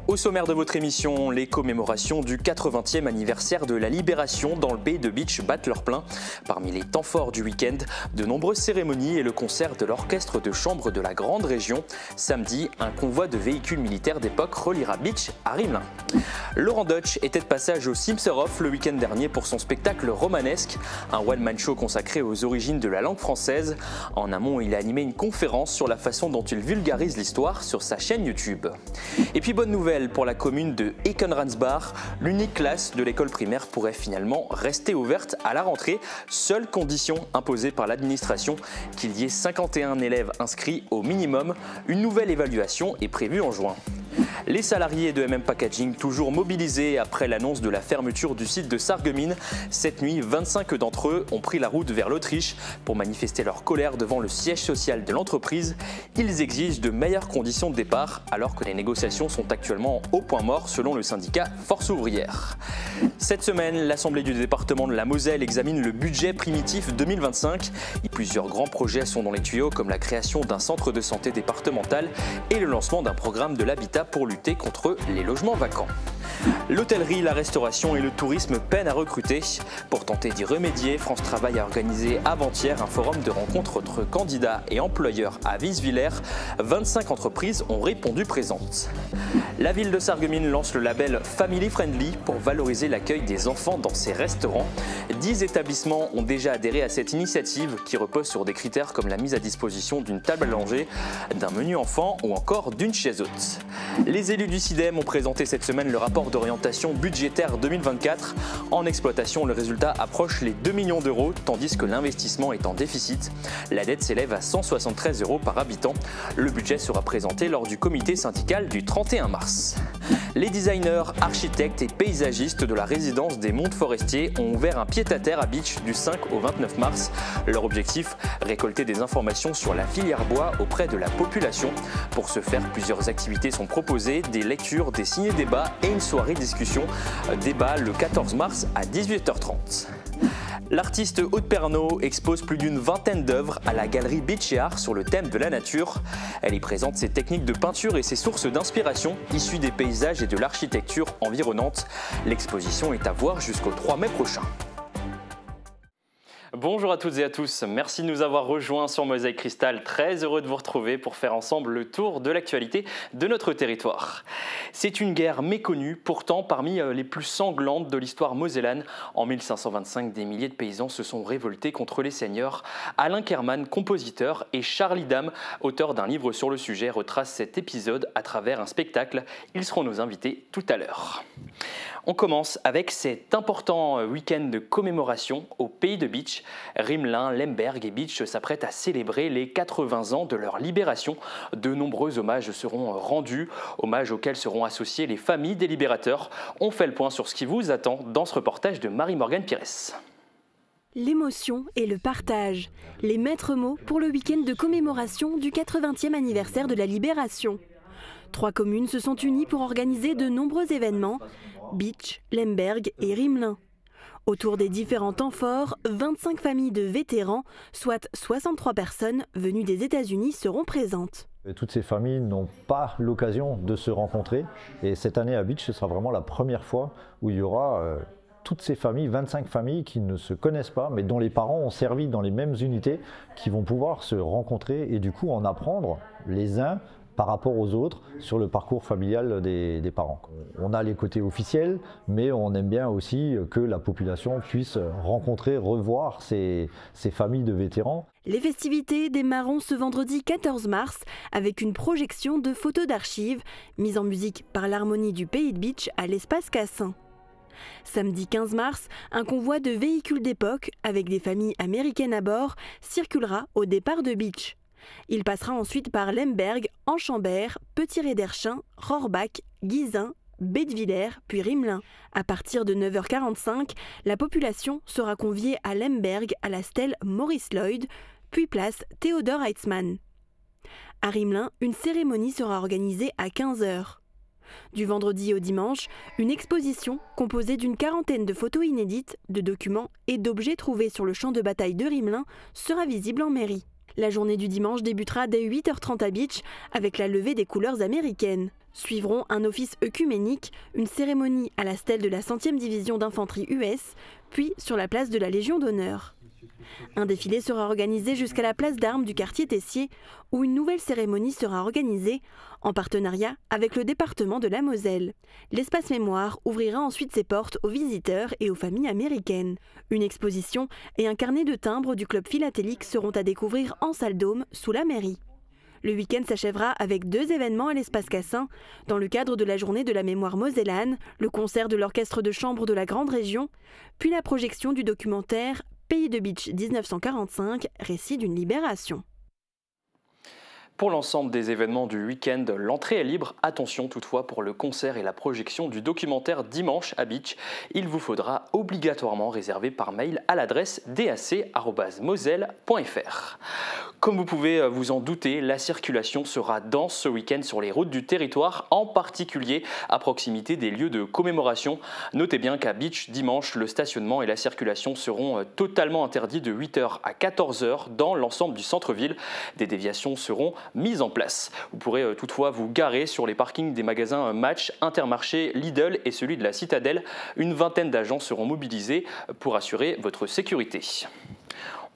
Au sommaire de votre émission, les commémorations du 80e anniversaire de la Libération dans le pays de Bitche battent leur plein. Parmi les temps forts du week-end, de nombreuses cérémonies et le concert de l'orchestre de chambre de la Grande Région. Samedi, un convoi de véhicules militaires d'époque reliera Bitche à Rimelin. Laurent Deutsch était de passage au Simserhof le week-end dernier pour son spectacle romanesque, un one-man show consacré aux origines de la langue française. En amont, il a animé une conférence sur la façon dont il vulgarise l'histoire sur sa chaîne YouTube. Et puis bonne nouvelle pour la commune de Eckenransbach, l'unique classe de l'école primaire pourrait finalement rester ouverte à la rentrée, seule condition imposée par l'administration qu'il y ait 51 élèves inscrits au minimum. Une nouvelle évaluation est prévue en juin. Les salariés de MM Packaging toujours mobilisés après l'annonce de la fermeture du site de Sarreguemines. Cette nuit, 25 d'entre eux ont pris la route vers l'Autriche pour manifester leur colère devant le siège social de l'entreprise. Ils exigent de meilleures conditions de départ alors que les négociations sont actuellement au point mort selon le syndicat Force ouvrière. Cette semaine, l'Assemblée du département de la Moselle examine le budget primitif 2025. Plusieurs grands projets sont dans les tuyaux comme la création d'un centre de santé départemental et le lancement d'un programme de l'habitat pour lutter contre les logements vacants. L'hôtellerie, la restauration et le tourisme peinent à recruter. Pour tenter d'y remédier, France Travail a organisé avant-hier un forum de rencontres entre candidats et employeurs à Wieswiller. 25 entreprises ont répondu présentes. La ville de Sarreguemines lance le label Family Friendly pour valoriser l'accueil des enfants dans ses restaurants. 10 établissements ont déjà adhéré à cette initiative qui repose sur des critères comme la mise à disposition d'une table à langer, d'un menu enfant ou encore d'une chaise haute. Les élus du CIDEM ont présenté cette semaine le rapport d'orientation budgétaire 2024. En exploitation, le résultat approche les 2 millions d'euros, tandis que l'investissement est en déficit. La dette s'élève à 173 euros par habitant. Le budget sera présenté lors du comité syndical du 31 mars. Les designers, architectes et paysagistes de la résidence des Monts Forestiers ont ouvert un pied-à-terre à Bitche du 5 au 29 mars. Leur objectif, récolter des informations sur la filière bois auprès de la population. Pour ce faire, plusieurs activités sont proposées, des lectures, des ciné-débats et une soirée discussion. Débat le 14 mars à 18h30. L'artiste Aude Pernaut expose plus d'une vingtaine d'œuvres à la galerie Bitche et Art sur le thème de la nature. Elle y présente ses techniques de peinture et ses sources d'inspiration issues des paysages et de l'architecture environnante. L'exposition est à voir jusqu'au 3 mai prochain. Bonjour à toutes et à tous, merci de nous avoir rejoints sur Mosaïque Cristal. Très heureux de vous retrouver pour faire ensemble le tour de l'actualité de notre territoire. C'est une guerre méconnue, pourtant parmi les plus sanglantes de l'histoire mosellane. En 1525, des milliers de paysans se sont révoltés contre les seigneurs. Alain Kerman, compositeur, et Charlie Dame, auteur d'un livre sur le sujet, retracent cet épisode à travers un spectacle. Ils seront nos invités tout à l'heure. On commence avec cet important week-end de commémoration au pays de Bitche. Rimelin, Lemberg et Bitche s'apprêtent à célébrer les 80 ans de leur libération. De nombreux hommages seront rendus, hommages auxquels seront associés les familles des libérateurs. On fait le point sur ce qui vous attend dans ce reportage de Marie-Morgane Pires. L'émotion et le partage, les maîtres mots pour le week-end de commémoration du 80e anniversaire de la Libération. 3 communes se sont unies pour organiser de nombreux événements, Bitche, Lemberg et Rimelin. Autour des différents temps forts, 25 familles de vétérans, soit 63 personnes venues des États-Unis, seront présentes. Toutes ces familles n'ont pas l'occasion de se rencontrer et cette année à Bitche, ce sera vraiment la première fois où il y aura toutes ces familles, 25 familles qui ne se connaissent pas mais dont les parents ont servi dans les mêmes unités, qui vont pouvoir se rencontrer et du coup en apprendre les uns par rapport aux autres sur le parcours familial des parents. On a les côtés officiels, mais on aime bien aussi que la population puisse rencontrer, revoir ces familles de vétérans. Les festivités démarreront ce vendredi 14 mars avec une projection de photos d'archives, mise en musique par l'harmonie du pays de Bitche à l'espace Cassin. Samedi 15 mars, un convoi de véhicules d'époque avec des familles américaines à bord circulera au départ de Bitche. Il passera ensuite par Lemberg, Enchambert, Petit-Réderchin, Rohrbach, Guisin, Bettwiller, puis Rimelin. À partir de 9h45, la population sera conviée à Lemberg à la stèle Maurice Lloyd, puis place Théodore Heitzmann. À Rimelin, une cérémonie sera organisée à 15h. Du vendredi au dimanche, une exposition composée d'une quarantaine de photos inédites, de documents et d'objets trouvés sur le champ de bataille de Rimelin sera visible en mairie. La journée du dimanche débutera dès 8h30 à Beach avec la levée des couleurs américaines. Suivront un office œcuménique, une cérémonie à la stèle de la 100e division d'infanterie US, puis sur la place de la Légion d'honneur. Un défilé sera organisé jusqu'à la place d'armes du quartier Tessier, où une nouvelle cérémonie sera organisée, en partenariat avec le département de la Moselle. L'espace mémoire ouvrira ensuite ses portes aux visiteurs et aux familles américaines. Une exposition et un carnet de timbres du club philatélique seront à découvrir en salle Dôme, sous la mairie. Le week-end s'achèvera avec 2 événements à l'espace Cassin. Dans le cadre de la journée de la mémoire mosellane, le concert de l'orchestre de chambre de la Grande Région, puis la projection du documentaire Pays de Beach 1945, récit d'une libération. Pour l'ensemble des événements du week-end, l'entrée est libre. Attention toutefois pour le concert et la projection du documentaire dimanche à Beach. Il vous faudra obligatoirement réserver par mail à l'adresse dac@moselle.fr. Comme vous pouvez vous en douter, la circulation sera dense ce week-end sur les routes du territoire, en particulier à proximité des lieux de commémoration. Notez bien qu'à Beach, dimanche, le stationnement et la circulation seront totalement interdits de 8h à 14h dans l'ensemble du centre-ville. Des déviations seront mises en place. Vous pourrez toutefois vous garer sur les parkings des magasins Match, Intermarché, Lidl et celui de la Citadelle. Une vingtaine d'agents seront mobilisés pour assurer votre sécurité.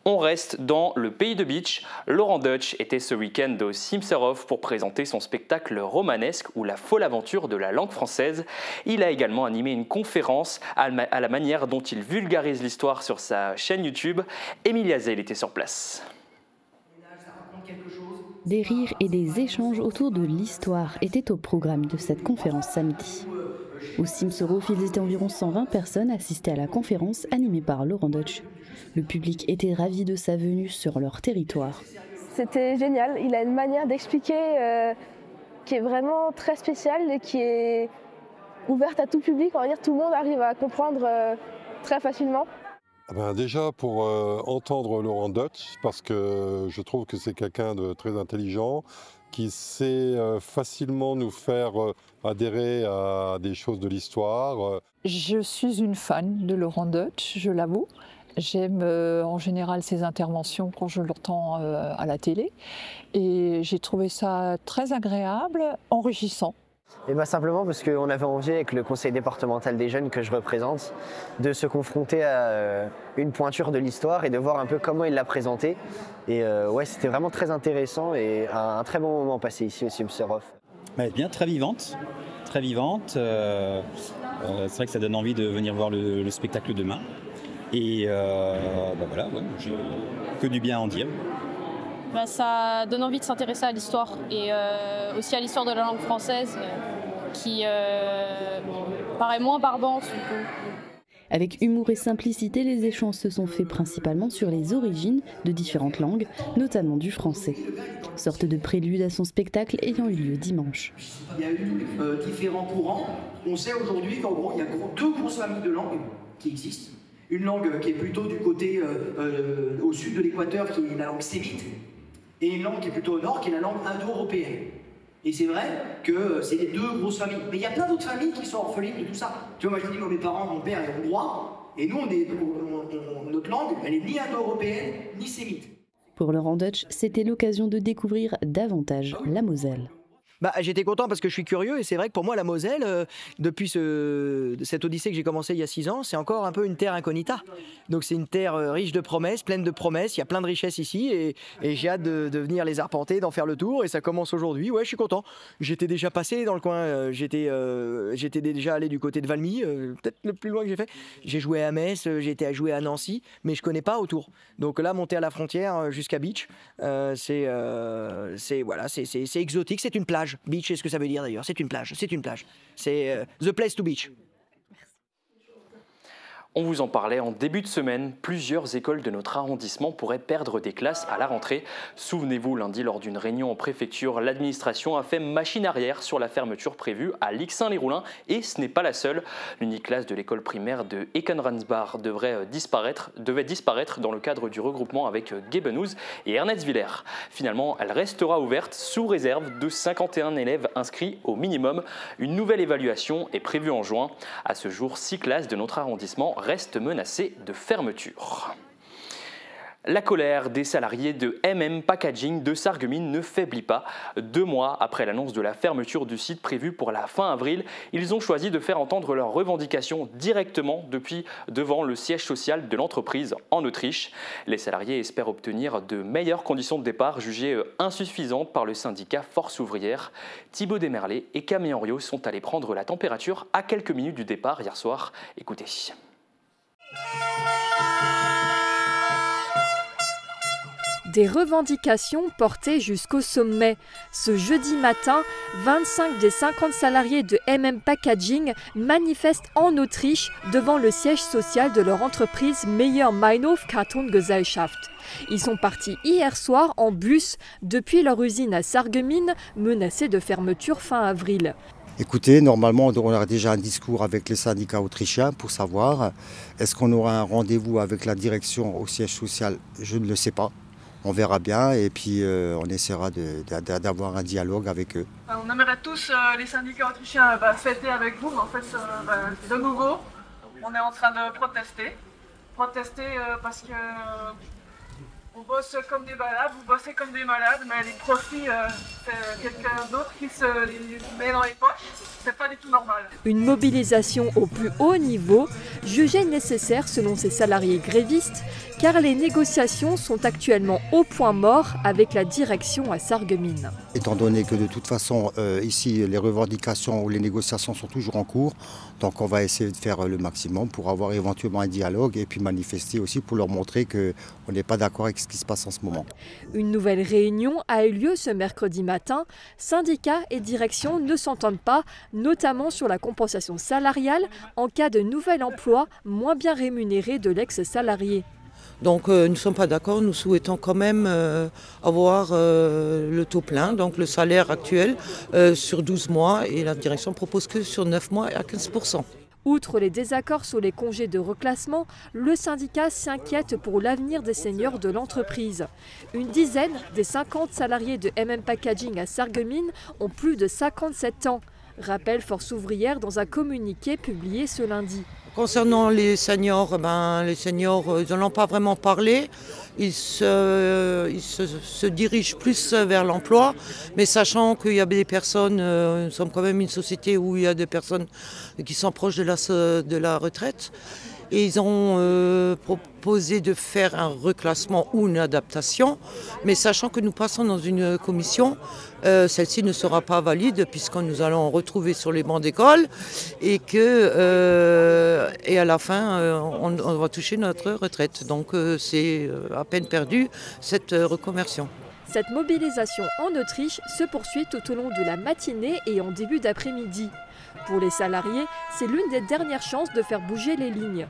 On reste dans le pays de Beach. Laurent Deutsch était ce week-end au Simserhof pour présenter son spectacle romanesque ou la folle aventure de la langue française. Il a également animé une conférence à la manière dont il vulgarise l'histoire sur sa chaîne YouTube. Émilie Azel était sur place. Des rires et des échanges autour de l'histoire étaient au programme de cette conférence samedi. Au Simserhof, ils étaient environ 120 personnes assistées à la conférence animée par Laurent Deutsch. Le public était ravi de sa venue sur leur territoire. C'était génial, il a une manière d'expliquer qui est vraiment très spéciale et qui est ouverte à tout public. On va dire tout le monde arrive à comprendre très facilement. Déjà pour entendre Laurent Deutsch, parce que je trouve que c'est quelqu'un de très intelligent, qui sait facilement nous faire adhérer à des choses de l'histoire. Je suis une fan de Laurent Deutsch, je l'avoue. J'aime en général ses interventions quand je l'entends à la télé. Et j'ai trouvé ça très agréable, enrichissant. Et simplement parce qu'on avait envie, avec le conseil départemental des jeunes que je représente, de se confronter à une pointure de l'histoire et de voir un peu comment il l'a présenté. Et ouais, c'était vraiment très intéressant et un très bon moment passé ici au Simserhof. Bien, très vivante. Très vivante. C'est vrai que ça donne envie de venir voir le spectacle demain. Et voilà, ouais, j'ai que du bien à en dire. Ça donne envie de s'intéresser à l'histoire et aussi à l'histoire de la langue française qui paraît moins barbante. Avec humour et simplicité, les échanges se sont faits principalement sur les origines de différentes langues, notamment du français. Sorte de prélude à son spectacle ayant eu lieu dimanche. Il y a eu différents courants. On sait aujourd'hui qu'en gros, il y a 2 grosses familles de langues qui existent. Une langue qui est plutôt du côté au sud de l'équateur, qui est la langue sémite, et une langue qui est plutôt au nord, qui est la langue indo-européenne. Et c'est vrai que c'est les 2 grosses familles. Mais il y a plein d'autres familles qui sont orphelines de tout ça. Tu vois, moi je dis, mes parents, mon père est hongrois, et nous, notre langue, elle est ni indo-européenne, ni sémite. Pour Laurent Deutsch, c'était l'occasion de découvrir davantage la Moselle. J'étais content parce que je suis curieux et c'est vrai que pour moi la Moselle, depuis cette odyssée que j'ai commencée il y a 6 ans, c'est encore un peu une terre incognita. Donc c'est une terre riche de promesses, pleine de promesses, il y a plein de richesses ici et j'ai hâte de venir les arpenter, d'en faire le tour et ça commence aujourd'hui. Ouais, je suis content. J'étais déjà passé dans le coin, j'étais déjà allé du côté de Valmy, peut-être le plus loin que j'ai fait. J'ai joué à Metz, j'ai été à jouer à Nancy, mais je connais pas autour. Donc là, monter à la frontière jusqu'à Beach, c'est exotique, c'est une plage. Beach, c'est ce que ça veut dire d'ailleurs, c'est une plage, c'est une plage. C'est the place to beach. On vous en parlait en début de semaine, plusieurs écoles de notre arrondissement pourraient perdre des classes à la rentrée. Souvenez-vous, lundi, lors d'une réunion en préfecture, l'administration a fait machine arrière sur la fermeture prévue à Lixin-les-Roulins et ce n'est pas la seule. L'unique classe de l'école primaire de Ekenransbach devait disparaître dans le cadre du regroupement avec Gebenouz et Ernest-Villers. Finalement, elle restera ouverte sous réserve de 51 élèves inscrits au minimum. Une nouvelle évaluation est prévue en juin. À ce jour, 6 classes de notre arrondissement restent menacées de fermeture. La colère des salariés de Packaging de Sarreguemines ne faiblit pas. 2 mois après l'annonce de la fermeture du site prévue pour la fin avril, ils ont choisi de faire entendre leurs revendications directement depuis devant le siège social de l'entreprise en Autriche. Les salariés espèrent obtenir de meilleures conditions de départ jugées insuffisantes par le syndicat Force ouvrière. Thibaut Desmerlet et Camille Henriot sont allés prendre la température à quelques minutes du départ hier soir. Écoutez. Des revendications portées jusqu'au sommet. Ce jeudi matin, 25 des 50 salariés de Packaging manifestent en Autriche devant le siège social de leur entreprise Meyer Meinhof Kartongesellschaft. Ils sont partis hier soir en bus depuis leur usine à Sarreguemines, menacée de fermeture fin avril. Écoutez, normalement, on aura déjà un discours avec les syndicats autrichiens pour savoir est-ce qu'on aura un rendez-vous avec la direction au siège social. Je ne le sais pas. On verra bien et puis on essaiera d'avoir un dialogue avec eux. On aimerait tous, les syndicats autrichiens, fêter avec vous, mais en fait, de nouveau, on est en train de protester. Parce que on bosse comme des malades, vous bossez comme des malades, mais les profits, c'est quelqu'un d'autre qui se les met dans les poches. C'est pas du tout normal. Une mobilisation au plus haut niveau, jugée nécessaire selon ces salariés grévistes, car les négociations sont actuellement au point mort avec la direction à Sarreguemines. Étant donné que de toute façon, ici, les revendications ou les négociations sont toujours en cours, donc on va essayer de faire le maximum pour avoir éventuellement un dialogue et puis manifester aussi pour leur montrer qu'on n'est pas d'accord avec ce qui se passe en ce moment. Une nouvelle réunion a eu lieu ce mercredi matin. Syndicats et direction ne s'entendent pas, notamment sur la compensation salariale en cas de nouvel emploi moins bien rémunéré de l'ex-salarié. Donc nous ne sommes pas d'accord, nous souhaitons quand même avoir le taux plein, donc le salaire actuel sur 12 mois et la direction propose que sur 9 mois à 15%. Outre les désaccords sur les congés de reclassement, le syndicat s'inquiète pour l'avenir des seniors de l'entreprise. Une dizaine des 50 salariés de Packaging à Sarreguemines ont plus de 57 ans, rappelle Force ouvrière dans un communiqué publié ce lundi. Concernant les seniors, ils n'en ont pas vraiment parlé. Ils se dirigent plus vers l'emploi, mais sachant qu'il y a des personnes, nous sommes quand même une société où il y a des personnes qui sont proches de la retraite. Et ils ont proposé de faire un reclassement ou une adaptation, mais sachant que nous passons dans une commission, celle-ci ne sera pas valide puisque nous allons retrouver sur les bancs d'école et à la fin on va toucher notre retraite. Donc c'est à peine perdu cette reconversion. Cette mobilisation en Autriche se poursuit tout au long de la matinée et en début d'après-midi. Pour les salariés, c'est l'une des dernières chances de faire bouger les lignes.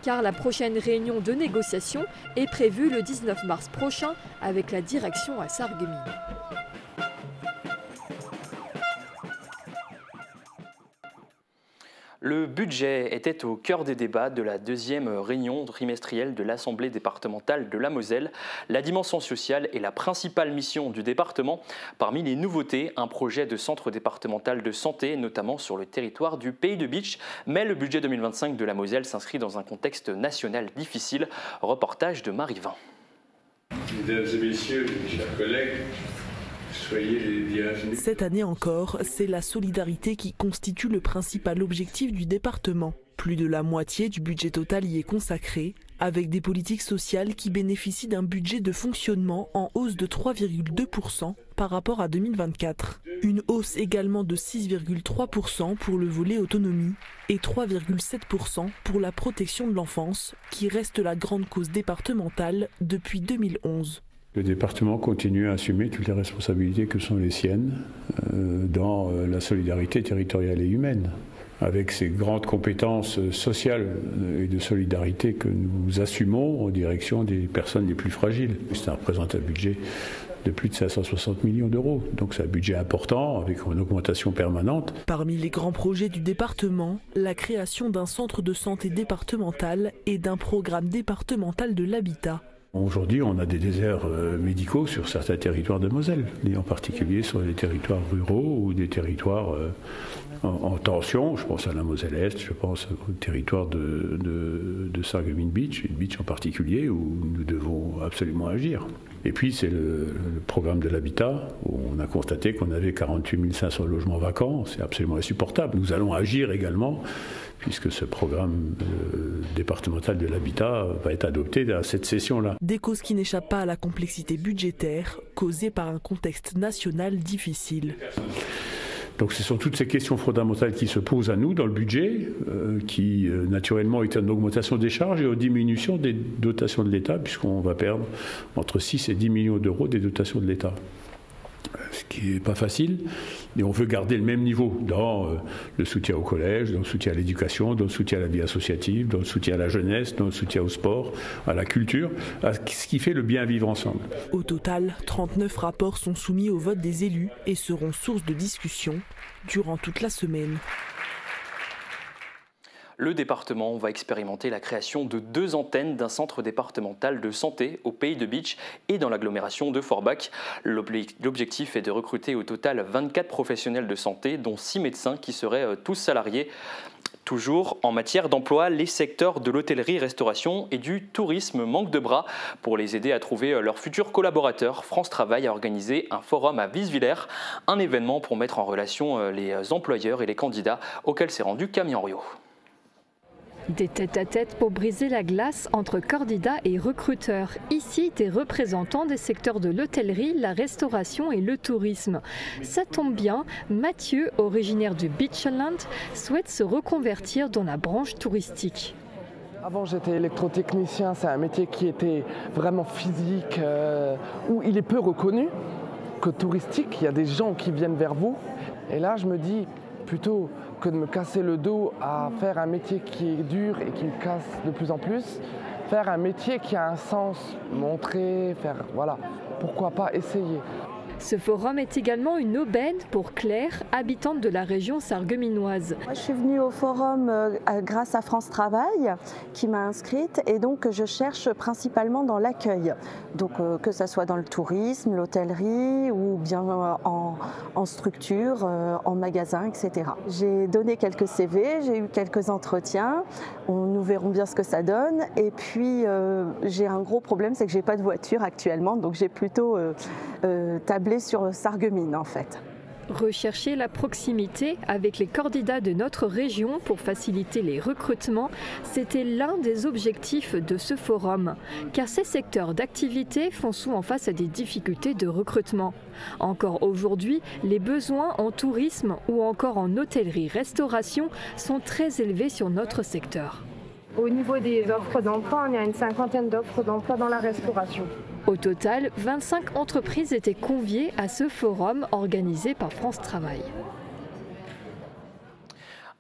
Car la prochaine réunion de négociation est prévue le 19 mars prochain avec la direction à Sarreguemines. Le budget était au cœur des débats de la deuxième réunion trimestrielle de l'Assemblée départementale de la Moselle. La dimension sociale est la principale mission du département. Parmi les nouveautés, un projet de centre départemental de santé, notamment sur le territoire du Pays de Bitche. Mais le budget 2025 de la Moselle s'inscrit dans un contexte national difficile. Reportage de Marie Vin. Mesdames et messieurs, chers collègues, soyez les bienvenus. Cette année encore, c'est la solidarité qui constitue le principal objectif du département. Plus de la moitié du budget total y est consacré, avec des politiques sociales qui bénéficient d'un budget de fonctionnement en hausse de 3,2% par rapport à 2024. Une hausse également de 6,3% pour le volet autonomie et 3,7% pour la protection de l'enfance, qui reste la grande cause départementale depuis 2011. Le département continue à assumer toutes les responsabilités que sont les siennes dans la solidarité territoriale et humaine, avec ces grandes compétences sociales et de solidarité que nous assumons en direction des personnes les plus fragiles. Ça représente un budget de plus de 560 millions d'euros. Donc c'est un budget important avec une augmentation permanente. Parmi les grands projets du département, la création d'un centre de santé départemental et d'un programme départemental de l'habitat. Aujourd'hui, on a des déserts médicaux sur certains territoires de Moselle, et en particulier sur les territoires ruraux ou des territoires en tension. Je pense à la Moselle-Est, je pense au territoire de Sarreguemines Beach, une beach en particulier où nous devons absolument agir. Et puis c'est le programme de l'habitat, où on a constaté qu'on avait 48 500 logements vacants, c'est absolument insupportable. Nous allons agir également, puisque ce programme départemental de l'habitat va être adopté à cette session-là. Des causes qui n'échappent pas à la complexité budgétaire, causée par un contexte national difficile. Donc ce sont toutes ces questions fondamentales qui se posent à nous dans le budget, qui naturellement est en augmentation des charges et en diminution des dotations de l'État, puisqu'on va perdre entre 6 et 10 millions d'euros des dotations de l'État. Ce qui n'est pas facile, mais on veut garder le même niveau dans le soutien au collège, dans le soutien à l'éducation, dans le soutien à la vie associative, dans le soutien à la jeunesse, dans le soutien au sport, à la culture, à ce qui fait le bien vivre ensemble. Au total, 39 rapports sont soumis au vote des élus et seront source de discussion durant toute la semaine. Le département va expérimenter la création de 2 antennes d'un centre départemental de santé au Pays de Beach et dans l'agglomération de Forbach. L'objectif est de recruter au total 24 professionnels de santé, dont 6 médecins qui seraient tous salariés. Toujours en matière d'emploi, les secteurs de l'hôtellerie-restauration et du tourisme manquent de bras. Pour les aider à trouver leurs futurs collaborateurs, France Travail a organisé un forum à Wieswiller, un événement pour mettre en relation les employeurs et les candidats auxquels s'est rendu Camille Henriot. Des tête-à-tête pour briser la glace entre candidats et recruteurs. Ici, des représentants des secteurs de l'hôtellerie, la restauration et le tourisme. Ça tombe bien, Mathieu, originaire du Beachland, souhaite se reconvertir dans la branche touristique. Avant, j'étais électrotechnicien, c'est un métier qui était vraiment physique, où il est peu reconnu que touristique. Il y a des gens qui viennent vers vous. Et là, je me dis, plutôt que de me casser le dos à faire un métier qui est dur et qui me casse de plus en plus, faire un métier qui a un sens, montrer, faire, voilà, pourquoi pas essayer. Ce forum est également une aubaine pour Claire, habitante de la région sarregueminoise. Moi, je suis venue au forum grâce à France Travail qui m'a inscrite et donc je cherche principalement dans l'accueil. Donc que ce soit dans le tourisme, l'hôtellerie ou bien en structure, en magasin, etc. J'ai donné quelques CV, j'ai eu quelques entretiens, nous verrons bien ce que ça donne. Et puis j'ai un gros problème, c'est que j'ai pas de voiture actuellement, donc j'ai plutôt tablé sur Sarreguemines en fait. Rechercher la proximité avec les candidats de notre région pour faciliter les recrutements, c'était l'un des objectifs de ce forum, car ces secteurs d'activité font souvent face à des difficultés de recrutement. Encore aujourd'hui, les besoins en tourisme ou encore en hôtellerie-restauration sont très élevés sur notre secteur. Au niveau des offres d'emploi, il y a une 50aine d'offres d'emploi dans la restauration. Au total, 25 entreprises étaient conviées à ce forum organisé par France Travail.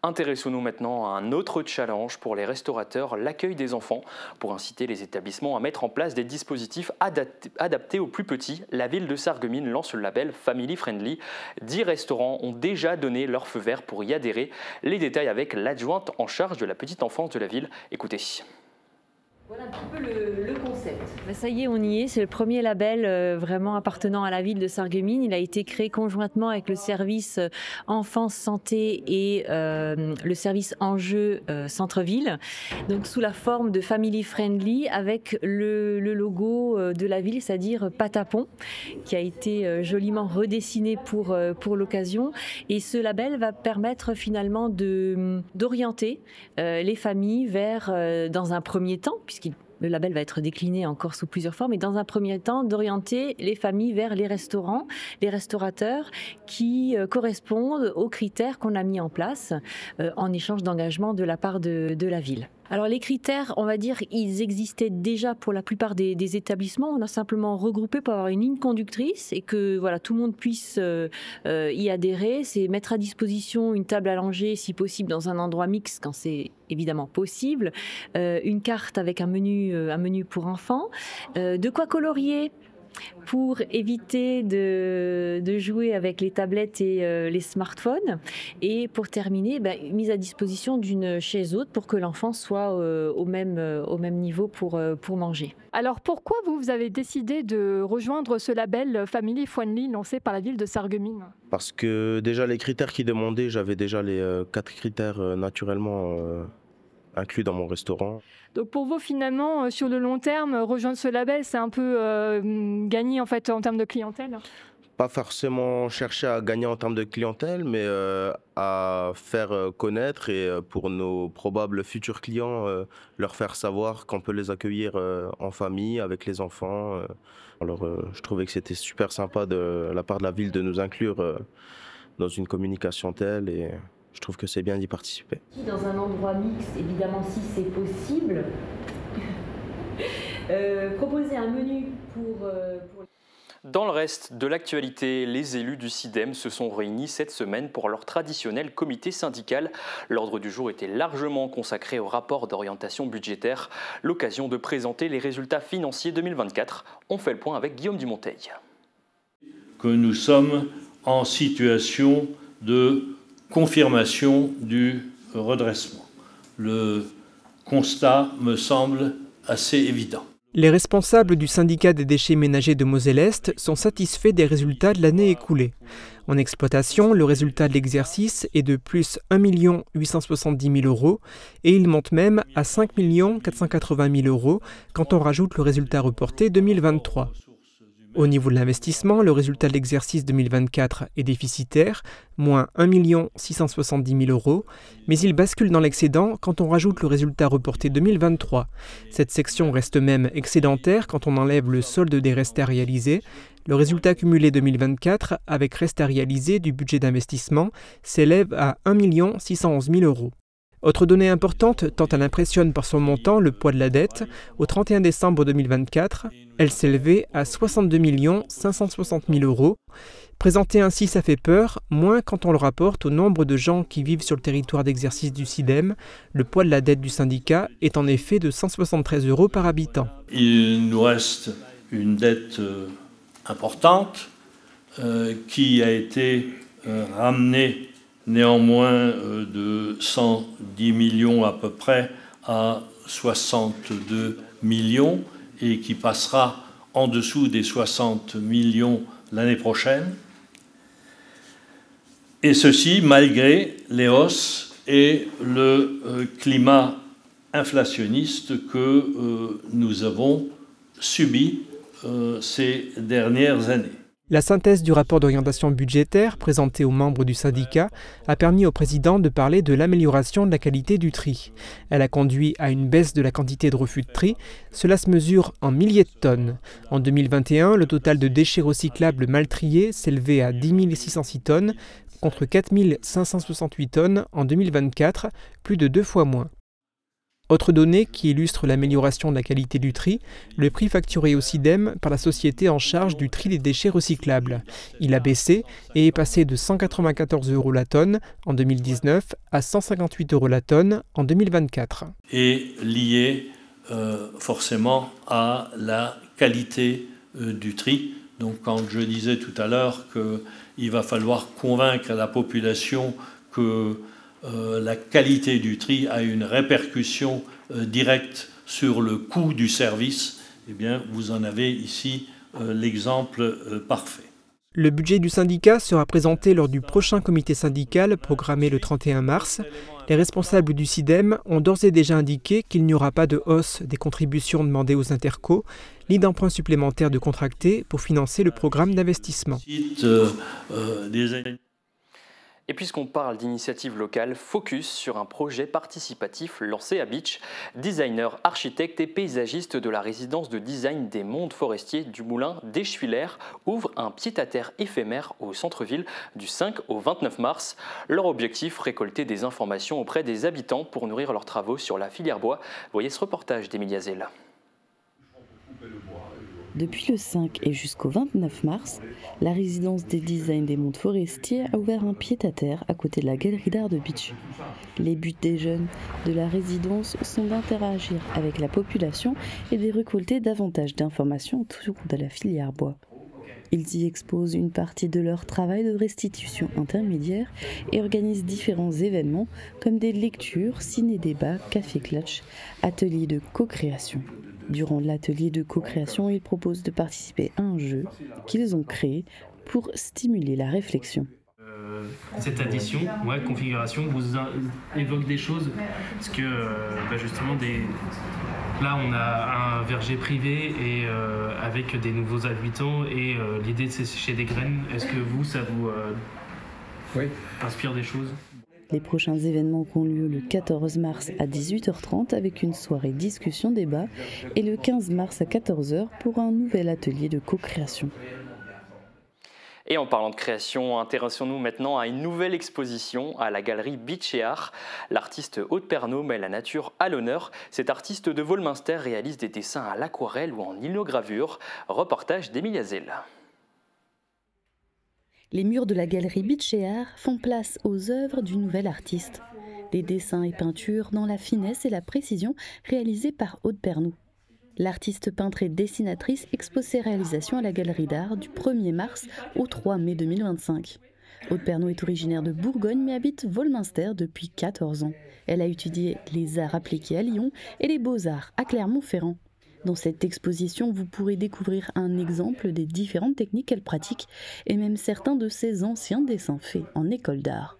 Intéressons-nous maintenant à un autre challenge pour les restaurateurs, l'accueil des enfants. Pour inciter les établissements à mettre en place des dispositifs adaptés aux plus petits, la ville de Sarreguemines lance le label Family Friendly. 10 restaurants ont déjà donné leur feu vert pour y adhérer. Les détails avec l'adjointe en charge de la petite enfance de la ville. Écoutez. Voilà un petit peu le concept. Ben ça y est, on y est. C'est le premier label vraiment appartenant à la ville de Sarreguemines. Il a été créé conjointement avec le service enfance santé et le service enjeux centre-ville. Donc sous la forme de family friendly avec le logo de la ville, c'est-à-dire Patapon, qui a été joliment redessiné pour l'occasion. Et ce label va permettre finalement d'orienter les familles vers, dans un premier temps, le label va être décliné encore sous plusieurs formes, et dans un premier temps, d'orienter les familles vers les restaurants, les restaurateurs qui correspondent aux critères qu'on a mis en place en échange d'engagement de la part de la ville. Alors les critères, on va dire, ils existaient déjà pour la plupart des établissements. On a simplement regroupé pour avoir une ligne conductrice et que voilà, tout le monde puisse y adhérer. C'est mettre à disposition une table allongée, si possible, dans un endroit mixte quand c'est évidemment possible. Une carte avec un menu pour enfants. De quoi colorier pour éviter de jouer avec les tablettes et les smartphones. Et pour terminer, mise à disposition d'une chaise haute pour que l'enfant soit au même niveau pour manger. Alors pourquoi vous avez décidé de rejoindre ce label Family Friendly lancé par la ville de Sarreguemines? Parce que déjà les critères qu'ils demandaient, j'avais déjà les 4 critères naturellement inclus dans mon restaurant. Donc pour vous finalement, sur le long terme, rejoindre ce label, c'est un peu gagner en fait en termes de clientèle? Pas forcément chercher à gagner en termes de clientèle, mais à faire connaître et pour nos probables futurs clients, leur faire savoir qu'on peut les accueillir en famille, avec les enfants. Alors je trouvais que c'était super sympa de la part de la ville de nous inclure dans une communication telle et je trouve que c'est bien d'y participer. Dans un endroit mixte, évidemment si c'est possible, proposer un menu pour... Dans le reste de l'actualité, les élus du SIDEM se sont réunis cette semaine pour leur traditionnel comité syndical. L'ordre du jour était largement consacré au rapport d'orientation budgétaire, l'occasion de présenter les résultats financiers 2024. On fait le point avec Guillaume Dumonteil. Que nous sommes en situation de confirmation du redressement. Le constat me semble assez évident. Les responsables du syndicat des déchets ménagers de Moselle-Est sont satisfaits des résultats de l'année écoulée. En exploitation, le résultat de l'exercice est de plus 1 870 000 € et il monte même à 5 480 000 € quand on rajoute le résultat reporté 2023. Au niveau de l'investissement, le résultat de l'exercice 2024 est déficitaire, moins 1 670 000 €, mais il bascule dans l'excédent quand on rajoute le résultat reporté 2023. Cette section reste même excédentaire quand on enlève le solde des restes à réaliser. Le résultat cumulé 2024, avec restes à réaliser du budget d'investissement, s'élève à 1 611 000 €. Autre donnée importante, tant elle impressionne par son montant, le poids de la dette, au 31 décembre 2024, elle s'élevait à 62 560 000 €. Présenter ainsi, ça fait peur, moins quand on le rapporte au nombre de gens qui vivent sur le territoire d'exercice du SIDEM. Le poids de la dette du syndicat est en effet de 173 € par habitant. Il nous reste une dette importante qui a été ramenée néanmoins de 110 millions à peu près à 62 millions et qui passera en dessous des 60 millions l'année prochaine. Et ceci malgré les hausses et le climat inflationniste que nous avons subi ces dernières années. La synthèse du rapport d'orientation budgétaire présenté aux membres du syndicat a permis au président de parler de l'amélioration de la qualité du tri. Elle a conduit à une baisse de la quantité de refus de tri. Cela se mesure en milliers de tonnes. En 2021, le total de déchets recyclables mal triés s'élevait à 10 606 tonnes contre 4 568 tonnes en 2024, plus de 2 fois moins. Autre donnée qui illustre l'amélioration de la qualité du tri, le prix facturé au SIDEM par la société en charge du tri des déchets recyclables. Il a baissé et est passé de 194 € la tonne en 2019 à 158 € la tonne en 2024. Et lié forcément à la qualité du tri. Donc quand je disais tout à l'heure qu'il va falloir convaincre la population que la qualité du tri a une répercussion directe sur le coût du service, eh bien, vous en avez ici l'exemple parfait. Le budget du syndicat sera présenté lors du prochain comité syndical programmé le 31 mars. Les responsables du SIDEM ont d'ores et déjà indiqué qu'il n'y aura pas de hausse des contributions demandées aux intercos, ni d'emprunt supplémentaire de contractés pour financer le programme d'investissement. Et puisqu'on parle d'initiatives locales, focus sur un projet participatif lancé à Bitche. Designers, architectes et paysagistes de la résidence de design des mondes forestiers du Moulin d'Eschwiller ouvrent un pied-à-terre éphémère au centre-ville du 5 au 29 mars. Leur objectif, récolter des informations auprès des habitants pour nourrir leurs travaux sur la filière bois. Voyez ce reportage d'Emilia Zell. Depuis le 5 et jusqu'au 29 mars, la résidence des designs des Monts Forestiers a ouvert un pied-à-terre à côté de la galerie d'art de Bitche. Les buts des jeunes de la résidence sont d'interagir avec la population et de récolter davantage d'informations autour de la filière bois. Ils y exposent une partie de leur travail de restitution intermédiaire et organisent différents événements comme des lectures, ciné-débats, café-clutch, ateliers de co-création. Durant l'atelier de co-création, ils proposent de participer à un jeu qu'ils ont créé pour stimuler la réflexion. Cette addition, configuration, vous évoque des choses parce que justement là on a un verger privé et avec des nouveaux habitants et l'idée de sécher des graines. Est-ce que ça vous inspire des choses? Les prochains événements ont lieu le 14 mars à 18h30 avec une soirée discussion-débat et le 15 mars à 14h pour un nouvel atelier de co-création. Et en parlant de création, intéressons-nous maintenant à une nouvelle exposition à la galerie Bitche et Art. L'artiste Aude Pernaud met la nature à l'honneur. Cet artiste de Volminster réalise des dessins à l'aquarelle ou en lithogravure. Reportage d'Emilia Zell. Les murs de la galerie Bitche et Art font place aux œuvres du nouvel artiste. Des dessins et peintures dans la finesse et la précision réalisés par Aude Pernaud. L'artiste peintre et dessinatrice expose ses réalisations à la galerie d'art du 1er mars au 3 mai 2025. Aude Pernaud est originaire de Bourgogne mais habite Volminster depuis 14 ans. Elle a étudié les arts appliqués à Lyon et les beaux-arts à Clermont-Ferrand. Dans cette exposition, vous pourrez découvrir un exemple des différentes techniques qu'elle pratique et même certains de ses anciens dessins faits en école d'art.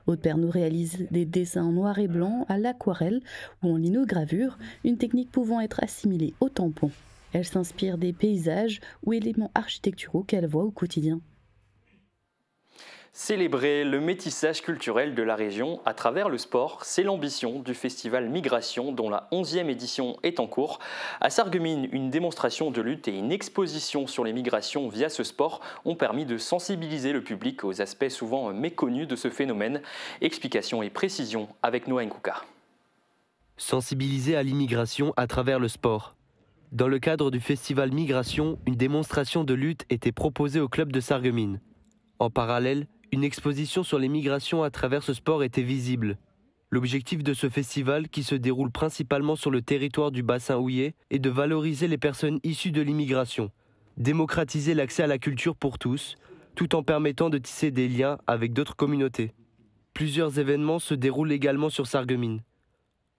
Aude Pernaud réalise des dessins en noir et blanc, à l'aquarelle ou en lithogravure, une technique pouvant être assimilée au tampon. Elle s'inspire des paysages ou éléments architecturaux qu'elle voit au quotidien. Célébrer le métissage culturel de la région à travers le sport, c'est l'ambition du festival Migration dont la 11e édition est en cours. À Sarreguemines, une démonstration de lutte et une exposition sur les migrations via ce sport ont permis de sensibiliser le public aux aspects souvent méconnus de ce phénomène. Explications et précisions avec Noah Nkouka. Sensibiliser à l'immigration à travers le sport. Dans le cadre du festival Migration, une démonstration de lutte était proposée au club de Sarreguemines. En parallèle, une exposition sur les migrations à travers ce sport était visible. L'objectif de ce festival, qui se déroule principalement sur le territoire du bassin houiller, est de valoriser les personnes issues de l'immigration, démocratiser l'accès à la culture pour tous, tout en permettant de tisser des liens avec d'autres communautés. Plusieurs événements se déroulent également sur Sarreguemines.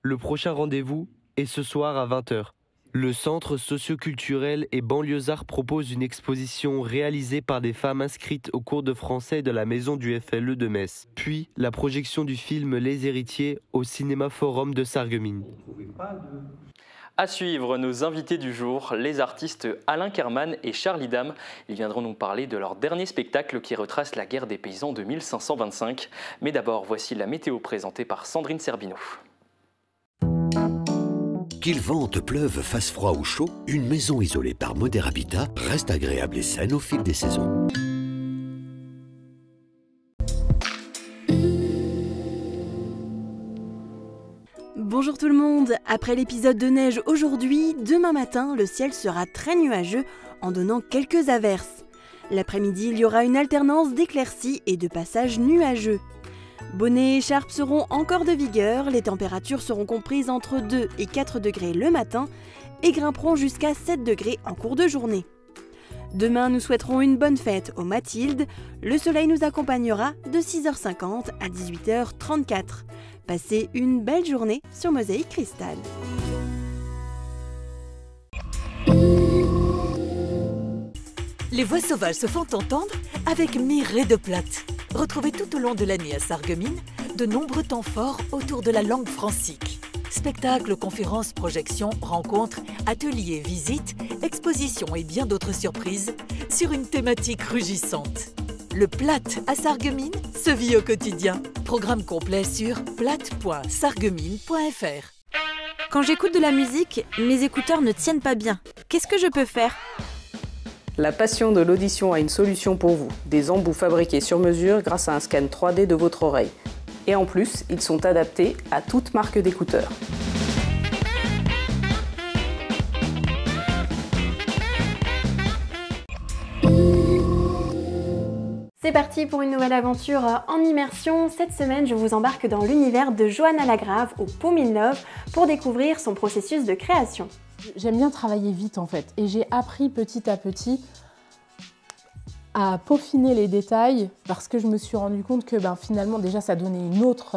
Le prochain rendez-vous est ce soir à 20h. Le Centre socio-culturel et banlieusard propose une exposition réalisée par des femmes inscrites au cours de français de la maison du FLE de Metz. Puis la projection du film Les Héritiers au Cinéma Forum de Sarreguemines. À suivre, nos invités du jour, les artistes Alain Kerman et Charlie Dame. Ils viendront nous parler de leur dernier spectacle qui retrace la guerre des paysans de 1525. Mais d'abord, voici la météo présentée par Sandrine Serbino. Qu'il vente, pleuve, fasse froid ou chaud, une maison isolée par Moder Habitat reste agréable et saine au fil des saisons. Bonjour tout le monde, après l'épisode de neige aujourd'hui, demain matin, le ciel sera très nuageux en donnant quelques averses. L'après-midi, il y aura une alternance d'éclaircies et de passages nuageux. Bonnets et écharpes seront encore de vigueur, les températures seront comprises entre 2 et 4 degrés le matin et grimperont jusqu'à 7 degrés en cours de journée. Demain, nous souhaiterons une bonne fête aux Mathildes. Le soleil nous accompagnera de 6h50 à 18h34. Passez une belle journée sur Mosaïque Cristal. Les voix sauvages se font entendre avec Mireille de Plate. Retrouvez tout au long de l'année à Sarreguemines de nombreux temps forts autour de la langue francique. Spectacles, conférences, projections, rencontres, ateliers, visites, expositions et bien d'autres surprises sur une thématique rugissante. Le Plate à Sarreguemines se vit au quotidien. Programme complet sur plate.sarreguemines.fr. Quand j'écoute de la musique, mes écouteurs ne tiennent pas bien. Qu'est-ce que je peux faire ? La passion de l'audition a une solution pour vous. Des embouts fabriqués sur mesure grâce à un scan 3D de votre oreille. Et en plus, ils sont adaptés à toute marque d'écouteurs. C'est parti pour une nouvelle aventure en immersion. Cette semaine, je vous embarque dans l'univers de Johanna Lagrave au Pot Milnov pour découvrir son processus de création. J'aime bien travailler vite en fait et j'ai appris petit à petit à peaufiner les détails parce que je me suis rendu compte que finalement déjà ça donnait une autre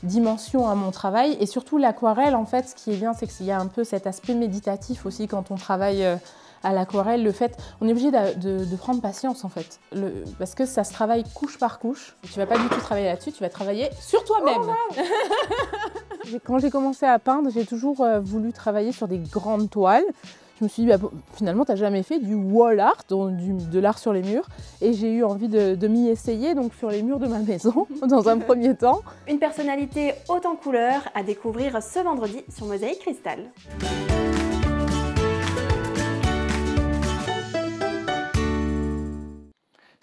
dimension à mon travail et surtout l'aquarelle en fait ce qui est bien c'est qu'il y a un peu cet aspect méditatif aussi quand on travaille à l'aquarelle, le fait, on est obligé de prendre patience en fait, parce que ça se travaille couche par couche. Tu vas pas du tout travailler là-dessus, tu vas travailler sur toi-même. Oh, wow. Quand j'ai commencé à peindre, j'ai toujours voulu travailler sur des grandes toiles. Je me suis dit, finalement, tu n'as jamais fait du wall art, de l'art sur les murs. Et j'ai eu envie de m'y essayer, donc sur les murs de ma maison, dans un premier temps. Une personnalité haute en couleurs à découvrir ce vendredi sur Mosaïque Cristal.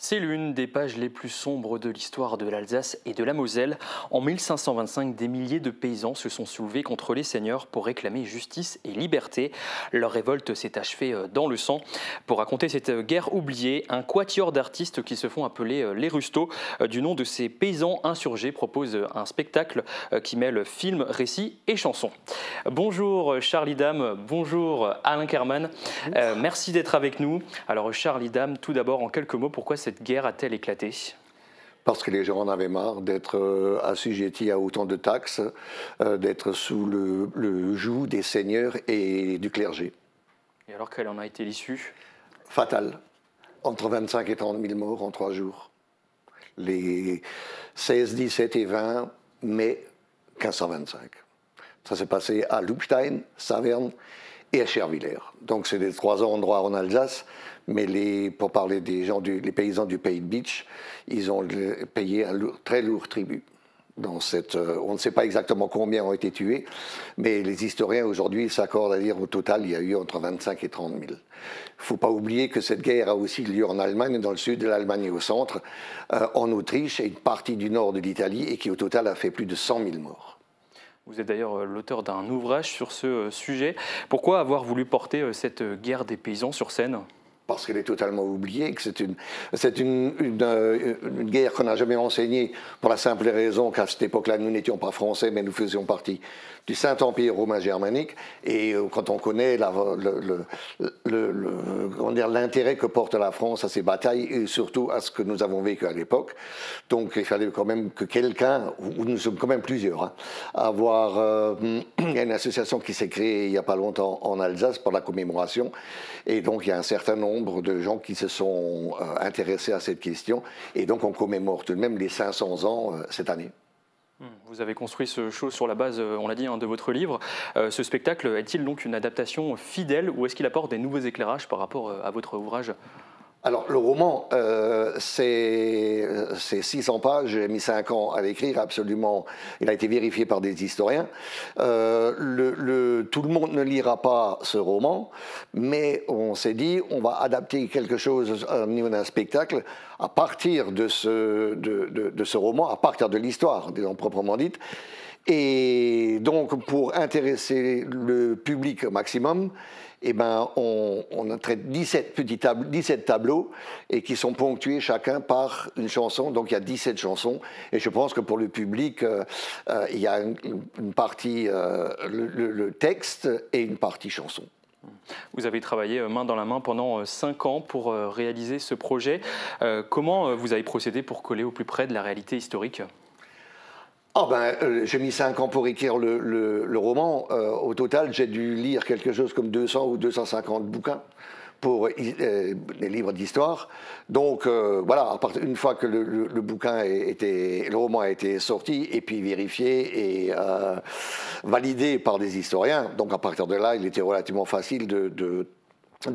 C'est l'une des pages les plus sombres de l'histoire de l'Alsace et de la Moselle. En 1525, des milliers de paysans se sont soulevés contre les seigneurs pour réclamer justice et liberté. Leur révolte s'est achevée dans le sang. Pour raconter cette guerre oubliée, un quatuor d'artistes qui se font appeler les Rustots, du nom de ces paysans insurgés, propose un spectacle qui mêle film, récit et chanson. Bonjour Charlie Dame, bonjour Alain Kerman. Merci d'être avec nous. Alors Charlie Dame, tout d'abord en quelques mots, pourquoi cette guerre a-t-elle éclaté ? Parce que les gens en avaient marre d'être assujettis à autant de taxes, d'être sous le joug des seigneurs et du clergé. Et alors quelle en a été l'issue ? Fatale. Entre 25 et 30 000 morts en 3 jours. Les 16, 17 et 20 mai 1525. Ça s'est passé à Lubstein, Saverne et à Scherwiller. Donc c'est les 3 endroits en Alsace. Mais pour parler des gens, les paysans du pays de Bitche, ils ont payé un très lourd tribut. On ne sait pas exactement combien ont été tués, mais les historiens aujourd'hui s'accordent à dire au total, il y a eu entre 25 et 30 000. Il ne faut pas oublier que cette guerre a aussi lieu en Allemagne, dans le sud de l'Allemagne et au centre, en Autriche et une partie du nord de l'Italie, et qui au total a fait plus de 100 000 morts. Vous êtes d'ailleurs l'auteur d'un ouvrage sur ce sujet. Pourquoi avoir voulu porter cette guerre des paysans sur scène ? Parce qu'elle est totalement oubliée, que c'est une guerre qu'on n'a jamais enseignée pour la simple raison qu'à cette époque-là, nous n'étions pas français, mais nous faisions partie du Saint-Empire romain germanique. Et quand on connaît l'intérêt que porte la France à ces batailles, et surtout à ce que nous avons vécu à l'époque, donc il fallait quand même que quelqu'un, ou nous sommes quand même plusieurs, avoir il y a une association qui s'est créée il n'y a pas longtemps en Alsace pour la commémoration, et donc il y a un certain nombre de gens qui se sont intéressés à cette question, et donc on commémore tout de même les 500 ans cette année. Vous avez construit ce show sur la base, on l'a dit, de votre livre. Ce spectacle est-il donc une adaptation fidèle ou est-ce qu'il apporte des nouveaux éclairages par rapport à votre ouvrage ? Alors, le roman, c'est 600 pages, j'ai mis 5 ans à l'écrire, absolument. Il a été vérifié par des historiens. Tout le monde ne lira pas ce roman, mais on s'est dit, on va adapter quelque chose au niveau d'un spectacle à partir de ce roman, à partir de l'histoire, disons proprement dite. Et donc, pour intéresser le public au maximum, eh ben, on traite 17 tableaux et qui sont ponctués chacun par une chanson. Donc il y a 17 chansons. Et je pense que pour le public, il y a une partie le texte et une partie chanson. Vous avez travaillé main dans la main pendant 5 ans pour réaliser ce projet. Comment vous avez procédé pour coller au plus près de la réalité historique ? J'ai mis 5 ans pour écrire le roman. Au total, j'ai dû lire quelque chose comme 200 ou 250 bouquins pour les livres d'histoire. Donc voilà, une fois que le roman a été sorti et puis vérifié et validé par des historiens, donc à partir de là, il était relativement facile de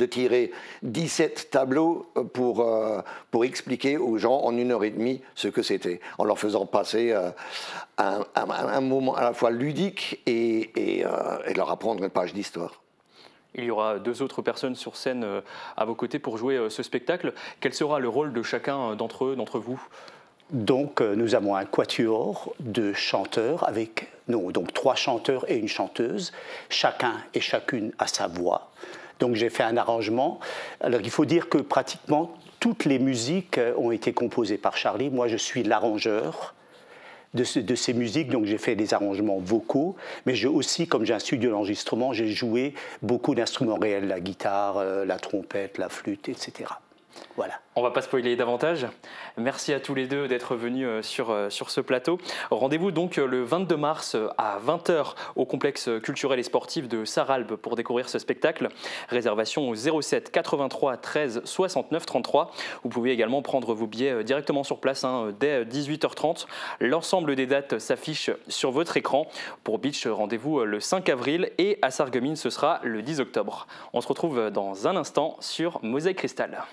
tirer 17 tableaux pour expliquer aux gens en 1h30 ce que c'était, en leur faisant passer un moment à la fois ludique et leur apprendre une page d'histoire. Il y aura 2 autres personnes sur scène à vos côtés pour jouer ce spectacle. Quel sera le rôle de chacun d'entre vous ? Donc nous avons un quatuor de chanteurs avec donc 3 chanteurs et une chanteuse. Chacun et chacune a sa voix. Donc j'ai fait un arrangement. Alors il faut dire que pratiquement toutes les musiques ont été composées par Charlie. Moi, je suis l'arrangeur de ces musiques, donc j'ai fait des arrangements vocaux, mais aussi, comme j'ai un studio d'enregistrement, j'ai joué beaucoup d'instruments réels, la guitare, la trompette, la flûte, etc. Voilà. On ne va pas spoiler davantage. Merci à tous les deux d'être venus sur ce plateau. Rendez-vous donc le 22 mars à 20h au complexe culturel et sportif de Sarralbe pour découvrir ce spectacle. Réservation au 07 83 13 69 33. Vous pouvez également prendre vos billets directement sur place dès 18h30. L'ensemble des dates s'affiche sur votre écran. Pour Beach, rendez-vous le 5 avril et à Sarreguemines, ce sera le 10 octobre. On se retrouve dans un instant sur Mosaïque Cristal.